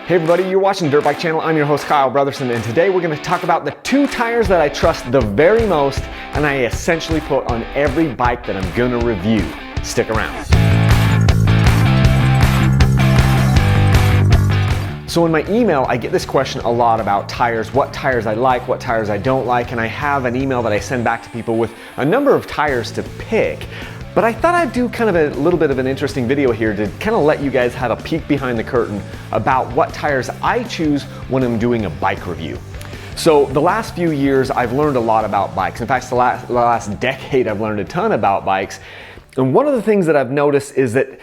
Hey everybody, you're watching Dirt Bike Channel. I'm your host Kyle Brotherson, and today we're going to talk about the two tires that I trust the very most and I essentially put on every bike that I'm going to review. Stick around. So in my email, I get this question a lot about tires, what tires I like, what tires I don't like, and I have an email that I send back to people with a number of tires to pick. But I thought I'd do kind of a little bit of an interesting video here to kind of let you guys have a peek behind the curtain about what tires I choose when I'm doing a bike review. So the last few years, I've learned a lot about bikes. In fact, the last decade, I've learned a ton about bikes. And one of the things that I've noticed is that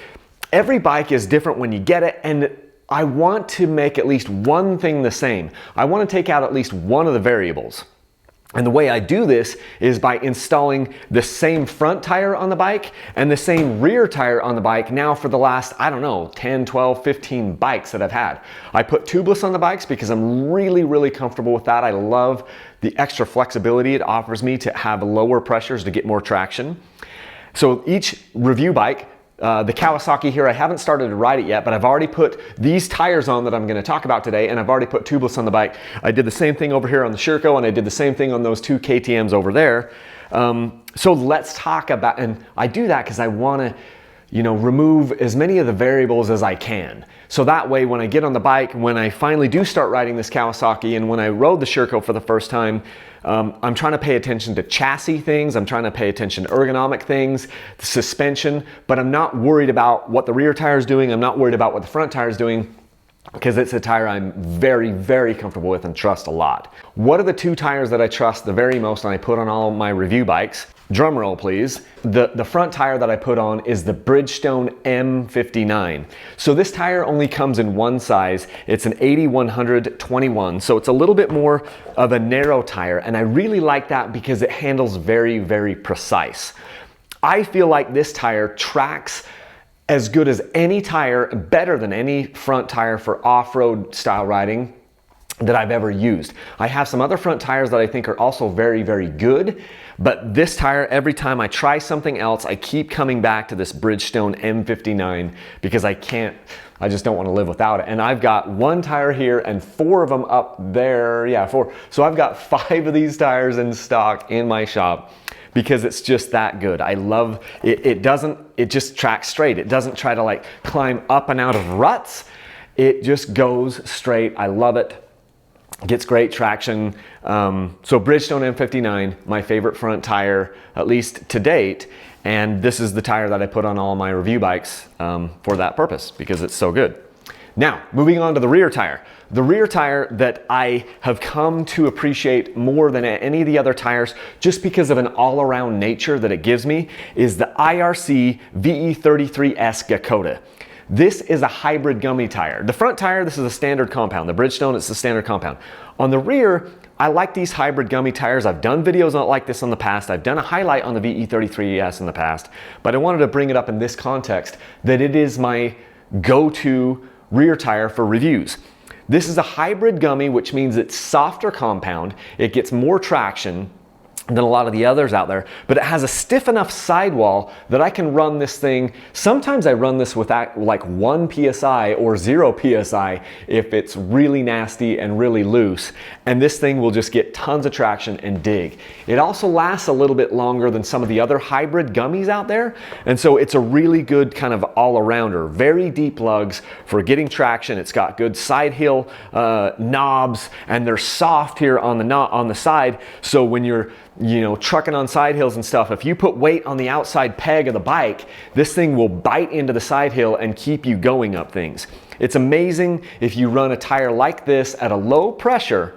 every bike is different when you get it, and I want to make at least one thing the same. I want to take out at least one of the variables. And the way I do this is by installing the same front tire on the bike and the same rear tire on the bike now for the last, I don't know, 10, 12, 15 bikes that I've had. I put tubeless on the bikes because I'm really comfortable with that. I love the extra flexibility it offers me to have lower pressures to get more traction. So each review bike, the Kawasaki here, I haven't started to ride it yet, but I've already put these tires on that I'm going to talk about today, and I've already put tubeless on the bike. I did the same thing over here on the Sherco, and I did the same thing on those two KTMs over there. So let's talk about, and I do that because I want to, remove as many of the variables as I can. So that way, when I get on the bike, when I finally do start riding this Kawasaki, and when I rode the Sherco for the first time, I'm trying to pay attention to chassis things, I'm trying to pay attention to ergonomic things, the suspension, but I'm not worried about what the rear tire is doing, I'm not worried about what the front tire is doing, because it's a tire I'm very comfortable with and trust a lot. What are the two tires that I trust the very most and I put on all my review bikes? Drum roll please. The front tire that I put on is the Bridgestone M59. So this tire only comes in one size. It's an 80/100/21, so it's a little bit more of a narrow tire, and I really like that because it handles very precise. I feel like this tire tracks as good as any tire, better than any front tire for off-road style riding that I've ever used. I have some other front tires that I think are also very good, but this tire, every time I try something else, I keep coming back to this Bridgestone M59 because I just don't want to live without it. And I've got one tire here and 4 of them up there. Yeah, 4. So I've got 5 of these tires in stock in my shop because it's just that good. I love it. It just tracks straight. It doesn't try to like climb up and out of ruts. It just goes straight. I love it. Gets great traction. So Bridgestone M59, my favorite front tire, at least to date. And this is the tire that I put on all my review bikes for that purpose because it's so good. Now, moving on to the rear tire. The rear tire that I have come to appreciate more than any of the other tires, just because of an all-around nature that it gives me, is the IRC VE 33S Gekkota. This is a hybrid gummy tire. The front tire, this is a standard compound. The Bridgestone, it's the standard compound. On the rear, I like these hybrid gummy tires. I've done videos like this in the past. I've done a highlight on the VE 33S in the past, but I wanted to bring it up in this context that it is my go-to rear tire for reviews. This is a hybrid gummy, which means it's softer compound. It gets more traction than a lot of the others out there, but it has a stiff enough sidewall that I can run this thing. Sometimes I run this with like 1 PSI or 0 PSI if it's really nasty and really loose, and this thing will just get tons of traction and dig. It also lasts a little bit longer than some of the other hybrid gummies out there, and so it's a really good kind of all-arounder. Very deep lugs for getting traction. It's got good side heel knobs, and they're soft here on the side, so when you're trucking on side hills and stuff, if you put weight on the outside peg of the bike, this thing will bite into the side hill and keep you going up things. It's amazing if you run a tire like this at a low pressure,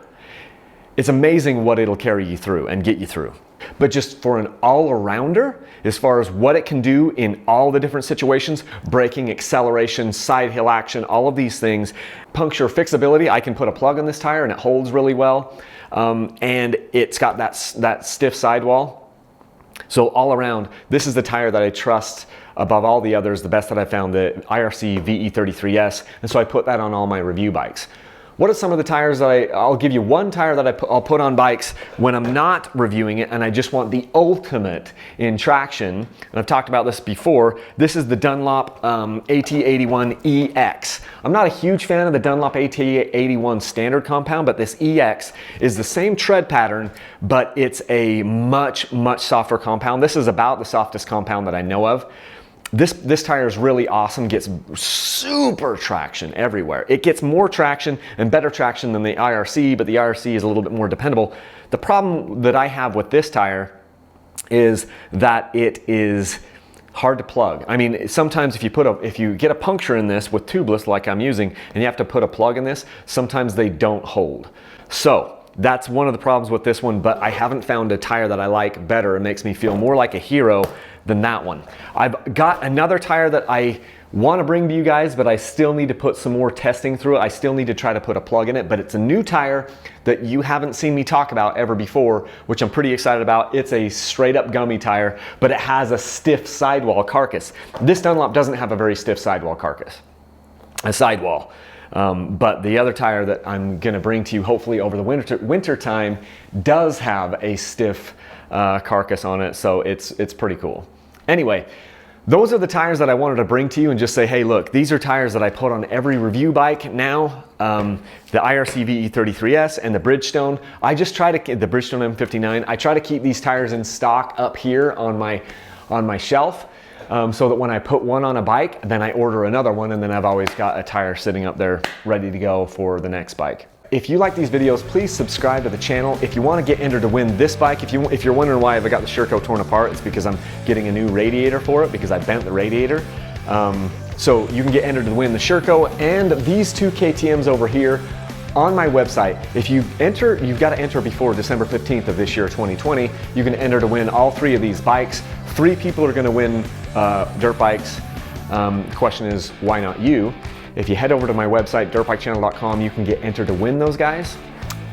it's amazing what it'll carry you through and get you through. But just for an all-arounder, as far as what it can do in all the different situations, braking, acceleration, side hill action, all of these things, puncture fixability, I can put a plug on this tire and it holds really well. And it's got that stiff sidewall. So all around, this is the tire that I trust above all the others, the best that I found, the IRC VE 33S. And so I put that on all my review bikes. what are some of the tires that I'll give you one tire that I'll put on bikes when I'm not reviewing it and I just want the ultimate in traction. And I've talked about this before. This is the Dunlop AT81EX. I'm not a huge fan of the Dunlop AT81 standard compound, but this EX is the same tread pattern, but it's a much softer compound. This is about the softest compound that I know of. This tire is really awesome, gets super traction everywhere. It gets more traction and better traction than the IRC, but the IRC is a little bit more dependable. The problem that I have with this tire is that it is hard to plug. I mean, sometimes if you get a puncture in this with TUbliss like I'm using and you have to put a plug in this, sometimes they don't hold. So that's one of the problems with this one, but I haven't found a tire that I like better. It makes me feel more like a hero than that one. I've got another tire that I want to bring to you guys, but I still need to put some more testing through it. I still need to try to put a plug in it, but it's a new tire that you haven't seen me talk about ever before, which I'm pretty excited about. It's a straight up gummy tire, but it has a stiff sidewall carcass. This Dunlop doesn't have a very stiff sidewall carcass, a sidewall. But the other tire that I'm gonna bring to you hopefully over the winter time does have a stiff carcass on it, so it's pretty cool. Anyway, those are the tires that I wanted to bring to you and just say, hey, look, these are tires that I put on every review bike now. The IRC VE 33S and the Bridgestone. I just try to, the Bridgestone M59, I try to keep these tires in stock up here on my shelf. So that when I put one on a bike, then I order another one, and then I've always got a tire sitting up there ready to go for the next bike. If you like these videos, please subscribe to the channel. If you want to get entered to win this bike, if you're wondering why I've got the Sherco torn apart, it's because I'm getting a new radiator for it, because I bent the radiator. So you can get entered to win the Sherco and these two KTMs over here on my website. If you enter, you've got to enter before December 15th of this year, 2020. You can enter to win all three of these bikes. 3 people are going to win dirt bikes. The question is, why not you? If you head over to my website, dirtbikechannel.com, you can get entered to win those guys.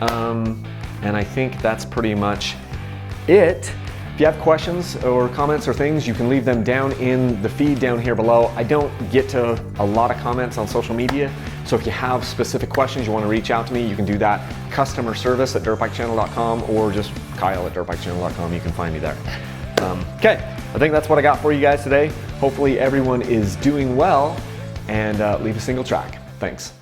And I think that's pretty much it. If you have questions or comments or things, you can leave them down in the feed down here below. I don't get to a lot of comments on social media, so if you have specific questions you want to reach out to me, you can do that. Customer service at dirtbikechannel.com or just Kyle at dirtbikechannel.com. You can find me there. Okay, I think that's what I got for you guys today. Hopefully everyone is doing well, and leave a single track. Thanks.